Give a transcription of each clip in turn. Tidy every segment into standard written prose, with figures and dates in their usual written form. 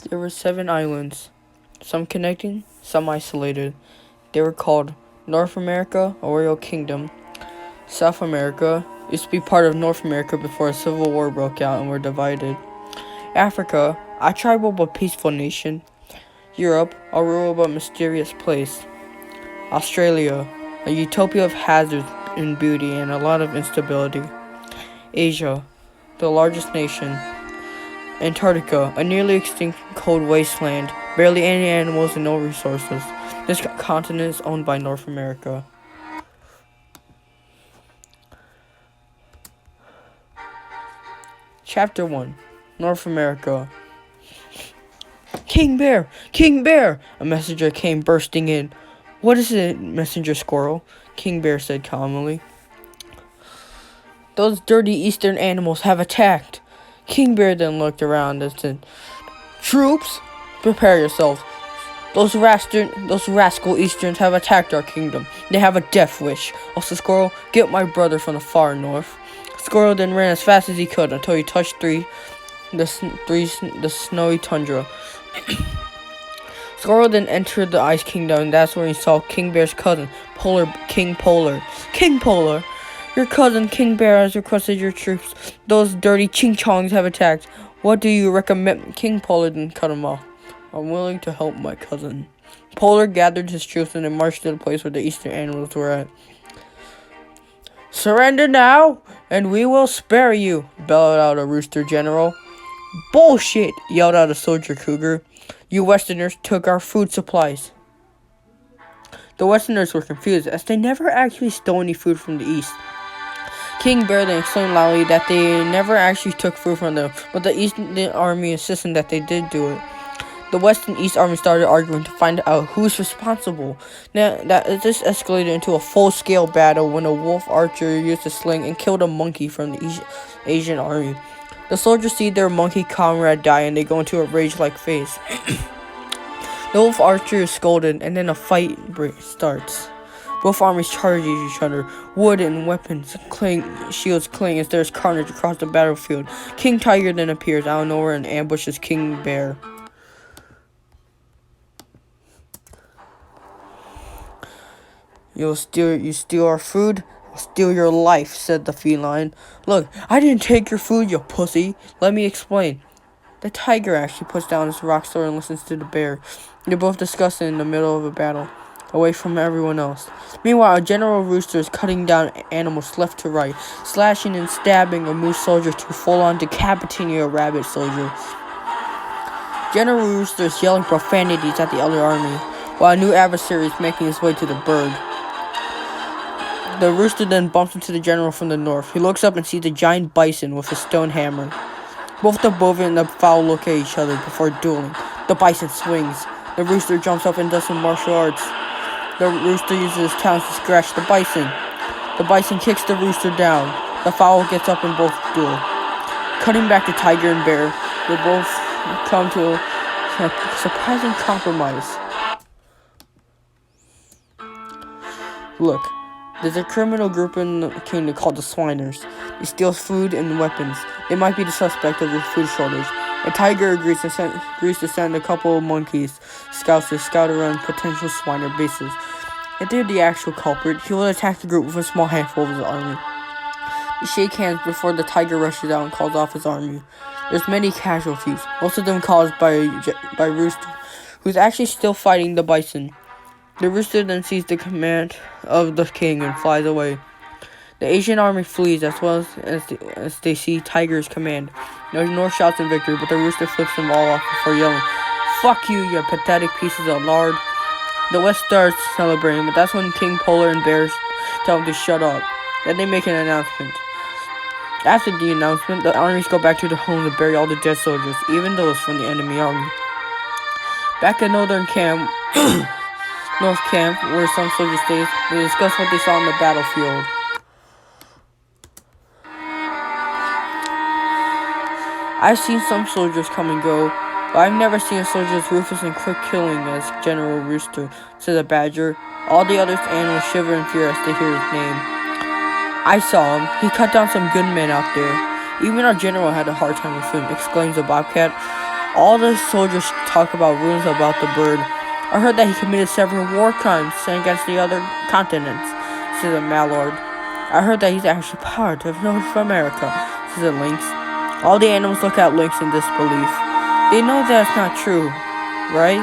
There were 7 islands, some connecting, some isolated. They were called North America, a royal kingdom. South America used to be part of North America before a civil war broke out and were divided. Africa, a tribal but peaceful nation. Europe, a rural but mysterious place. Australia, a utopia of hazards and beauty and a lot of instability. Asia, the largest nation. Antarctica, a nearly extinct cold wasteland, barely any animals and no resources. This continent is owned by North America. Chapter 1, North America. King Bear! King Bear! A messenger came bursting in. What is it, Messenger Squirrel? King Bear said calmly. Those dirty eastern animals have attacked. King Bear then looked around and said, Troops, prepare yourselves. Those rascal Easterns have attacked our kingdom. They have a death wish. Also, Squirrel, get my brother from the far north. Squirrel then ran as fast as he could until he touched the snowy tundra. Squirrel then entered the Ice Kingdom, and that's where he saw King Bear's cousin, King Polar. King Polar, your cousin King Bear has requested your troops. Those dirty ching-chongs have attacked. What do you recommend? King Polar then cut him off. I'm willing to help my cousin. Polar gathered his troops and then marched to the place where the eastern animals were at. Surrender now, and we will spare you, bellowed out a rooster general. Bullshit, yelled out a soldier cougar. You Westerners took our food supplies. The Westerners were confused, as they never actually stole any food from the East. King Bear then exclaimed loudly that they never actually took food from them, but the Eastern Army insisted that they did do it. The West and East Army started arguing to find out who's responsible. Now, this escalated into a full-scale battle when a wolf archer used a sling and killed a monkey from the Asian army. The soldiers see their monkey comrade die and they go into a rage-like phase. The wolf archer is scolded and then a fight starts. Both armies charge each other. Wood and weapons shields cling as there's carnage across the battlefield. King Tiger then appears out of nowhere and ambushes King Bear. You steal our food? I'll steal your life, said the feline. Look, I didn't take your food, you pussy. Let me explain. The tiger actually puts down his rock sword and listens to the bear. They're both discussing in the middle of a battle, away from everyone else. Meanwhile, General Rooster is cutting down animals left to right, slashing and stabbing a moose soldier to full-on decapitating a rabbit soldier. General Rooster is yelling profanities at the other army, while a new adversary is making his way to the bird. The rooster then bumps into the general from the north. He looks up and sees a giant bison with a stone hammer. Both the bovine and the fowl look at each other before dueling. The bison swings. The rooster jumps up and does some martial arts. The rooster uses his talons to scratch the bison. The bison kicks the rooster down. The fowl gets up and both duel. Cutting back to Tiger and Bear, they both come to a surprising compromise. Look. There's a criminal group in the kingdom called the Swineers. They steal food and weapons. They might be the suspect of the food shortage. A tiger agrees to send a couple of monkeys, scouts to scout around potential Swiner bases. If they're the actual culprit, he will attack the group with a small handful of his army. They shake hands before the tiger rushes out and calls off his army. There's many casualties, most of them caused by Rooster, who's actually still fighting the bison. The rooster then sees the command of the king and flies away. The Asian army flees as well as they see Tiger's command. The North shouts in victory, but the rooster flips them all off before yelling, "Fuck you, you pathetic pieces of lard." The West starts celebrating, but that's when King Polar and Bears tell him to shut up. Then they make an announcement. After the announcement, the armies go back to their homes and bury all the dead soldiers, even those from the enemy army. Back at North Camp, where some soldiers stay, they discuss what they saw on the battlefield. I've seen some soldiers come and go, but I've never seen a soldier as ruthless and quick killing as General Rooster, said the badger. All the other animals shiver in fear as they hear his name. I saw him. He cut down some good men out there. Even our general had a hard time with him, exclaims the bobcat. All the soldiers talk about rumors about the bird. I heard that he committed several war crimes against the other continents, says a Mallard. I heard that he's actually part of North America, says a Lynx. All the animals look at Lynx in disbelief. They know that's not true, right?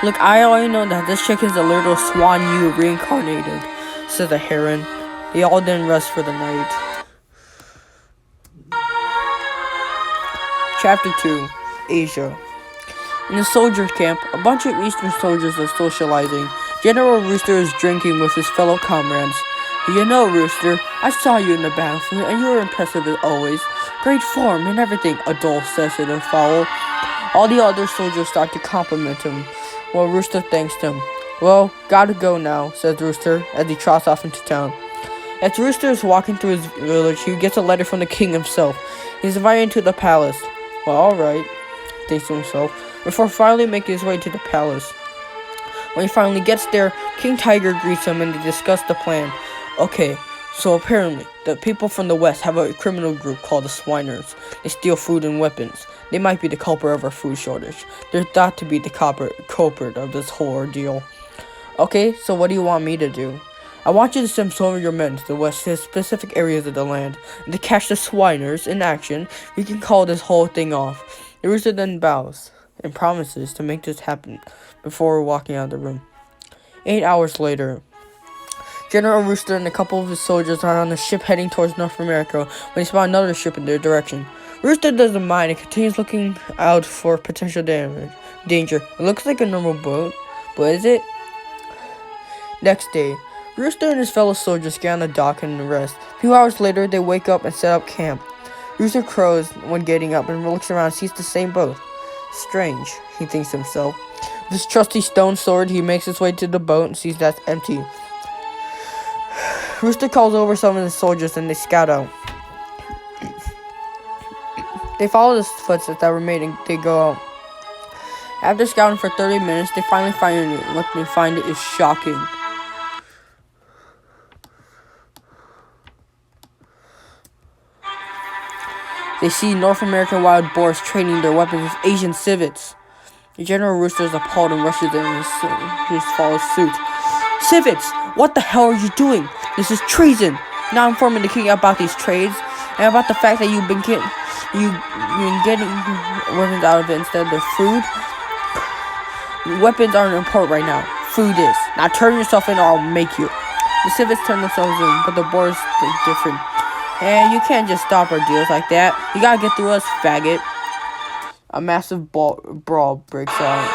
Look, I already know that this chick is a little Swan Yu reincarnated, says a heron. They all then rest for the night. Chapter 2, Asia. In a soldier camp, a bunch of Eastern soldiers are socializing. General Rooster is drinking with his fellow comrades. You know, Rooster, I saw you in the battlefield, and you were impressive as always. Great form and everything, Adolf says in a foul. All the other soldiers start to compliment him, while Rooster thanks them. Well, gotta go now, says Rooster, as he trots off into town. As Rooster is walking through his village, he gets a letter from the king himself. He's invited into the palace. Well, alright, thinks to himself, before finally making his way to the palace. When he finally gets there, King Tiger greets him and they discuss the plan. Okay, so apparently, the people from the west have a criminal group called the Swineers. They steal food and weapons. They might be the culprit of our food shortage. They're thought to be the culprit of this whole ordeal. Okay, so what do you want me to do? I want you to send some of your men to the west to specific areas of the land, and to catch the Swineers in action. We can call this whole thing off. The Rooster then bows and promises to make this happen before walking out of the room. 8 hours later, General Rooster and a couple of his soldiers are on a ship heading towards North America when they spot another ship in their direction. Rooster doesn't mind and continues looking out for potential danger. It looks like a normal boat, but is it? Next day, Rooster and his fellow soldiers get on the dock and rest. A few hours later, they wake up and set up camp. Rooster crows when getting up and looks around and sees the same boat. Strange, he thinks to himself. With his trusty stone sword, he makes his way to the boat and sees that's empty. Rooster calls over some of the soldiers and they scout out. They follow the footsteps that were made and they go out. After scouting for 30 minutes, they finally find it. What they find is shocking. They see North American wild boars trading their weapons with Asian civets. General Rooster is appalled and rushes in and follows suit. Civets! What the hell are you doing? This is treason! Now informing the king about these trades and about the fact that you've been getting weapons out of it instead of their food. Weapons aren't important right now. Food is. Now turn yourself in or I'll make you. The civets turn themselves in, but the boars think different. And you can't just stop our deals like that. You gotta get through us, faggot. A massive brawl breaks out.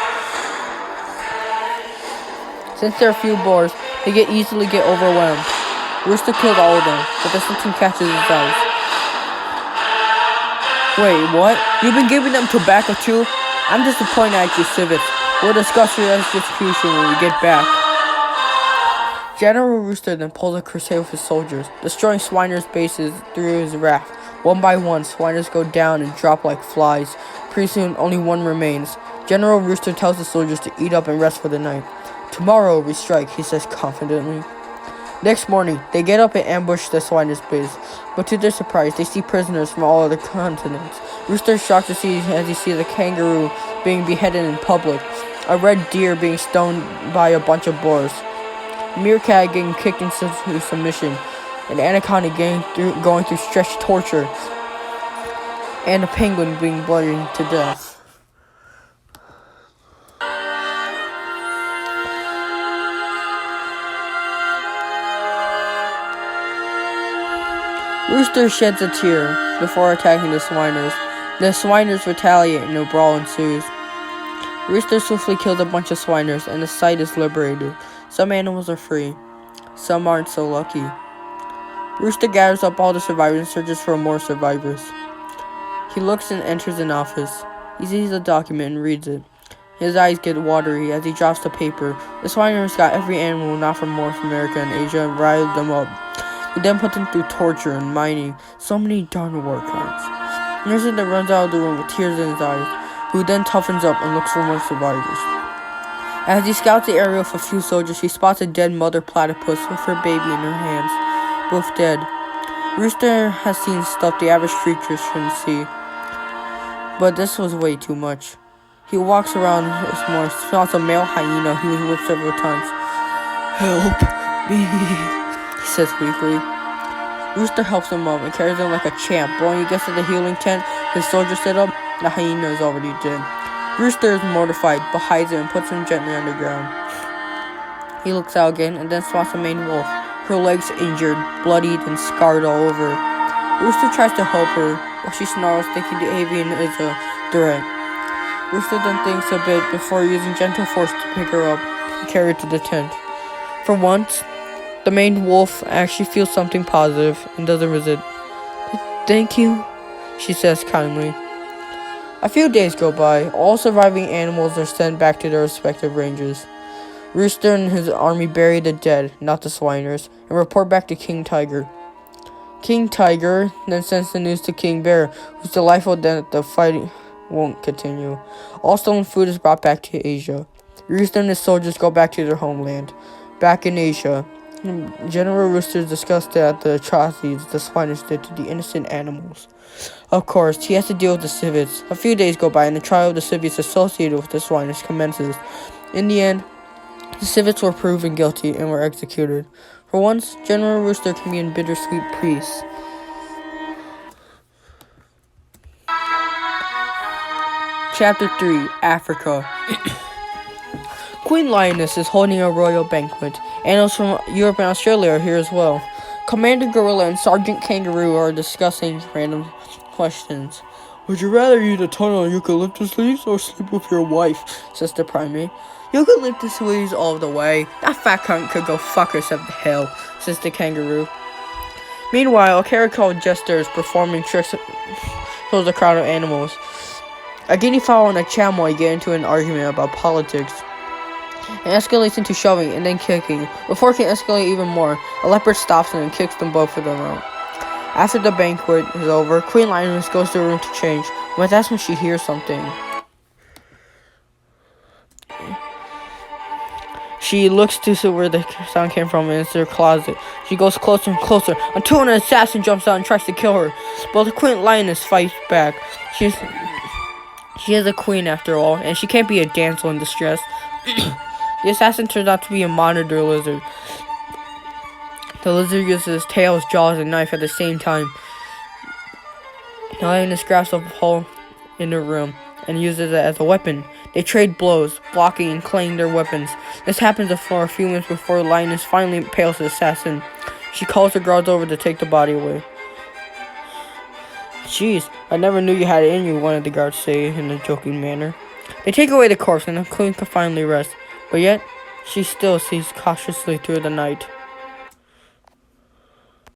Since there are few boars, they easily get overwhelmed. Rooster kills all of them, but there's something catches his eyes. Wait, what? You've been giving them tobacco too? I'm disappointed at you, civets. We'll discuss your execution when we get back. General Rooster then pulls a crusade with his soldiers, destroying Swineers' bases through his wrath. One by one, Swineers go down and drop like flies. Pretty soon, only one remains. General Rooster tells the soldiers to eat up and rest for the night. Tomorrow we strike, he says confidently. Next morning, they get up and ambush the Swineers' base, but to their surprise, they see prisoners from all other continents. Rooster is shocked to see as he sees a kangaroo being beheaded in public, a red deer being stoned by a bunch of boars, meerkat getting kicked into submission, an anaconda going through stretched torture, and a penguin being bloodied to death. Rooster sheds a tear before attacking the Swineers. The Swineers retaliate and a brawl ensues. Rooster swiftly kills a bunch of Swineers and the site is liberated. Some animals are free. Some aren't so lucky. Rooster gathers up all the survivors and searches for more survivors. He looks and enters an office. He sees a document and reads it. His eyes get watery as he drops the paper. The Swineers got every animal not from North America and Asia and riled them up. He then put them through torture and mining. So many darn war crimes. Nurse then runs out of the room with tears in his eyes, who then toughens up and looks for more survivors. As he scouts the area with a few soldiers, he spots a dead mother platypus with her baby in her hands, both dead. Rooster has seen stuff the average creature shouldn't see, But this was way too much. He walks around some more, spots a male hyena who was whipped several times. Help me, he says weakly. Rooster helps him up and carries him like a champ, but when he gets to the healing tent his soldiers set up, the hyena is already dead. Rooster is mortified, but hides him and puts him gently underground. He looks out again and then spots the main wolf, her legs injured, bloodied, and scarred all over. Rooster tries to help her, but she snarls, thinking the avian is a threat. Rooster then thinks a bit before using gentle force to pick her up and carry her to the tent. For once, the main wolf actually feels something positive and doesn't resist. Thank you, she says kindly. A few days go by. All surviving animals are sent back to their respective ranges. Rooster and his army bury the dead, not the swiners, and report back to King Tiger. King Tiger then sends the news to King Bear, who's delightful that the fighting won't continue. All stolen food is brought back to Asia. Rooster and his soldiers go back to their homeland. Back in Asia, General Rooster discussed that the atrocities the swiners did to the innocent animals. Of course, he has to deal with the civets. A few days go by and the trial of the civets associated with the swiners commences. In the end, the civets were proven guilty and were executed. For once, General Rooster can be in bittersweet peace. Chapter 3, Africa. Queen Lioness is holding a royal banquet. Animals from Europe and Australia are here as well. Commander Gorilla and Sergeant Kangaroo are discussing random questions. Would you rather eat a ton of eucalyptus leaves or sleep with your wife? Says the primate. Eucalyptus leaves all the way. That fat cunt could go fuck herself to hell, says the kangaroo. Meanwhile, a caracal jester is performing tricks with a crowd of animals. A guinea fowl and a chamois get into an argument about politics. It escalates into shoving and then kicking. Before it can escalate even more, a leopard stops them and kicks them both of them out. After the banquet is over, Queen Lioness goes to her room to change, but that's when she hears something. She looks to see where the sound came from, and it's her closet. She goes closer and closer until an assassin jumps out and tries to kill her. But the Queen Lioness fights back. She is a queen after all, and she can't be a damsel in distress. The assassin turns out to be a monitor lizard. The lizard uses his tail, his jaws, and knife at the same time. The lioness grabs a hole in her room and uses it as a weapon. They trade blows, blocking and clanging their weapons. This happens for a few minutes before Lioness finally impales the assassin. She calls her guards over to take the body away. Jeez, I never knew you had it in you, one of the guards say in a joking manner. They take away the corpse and the queen can finally rest, but yet she still sees cautiously through the night.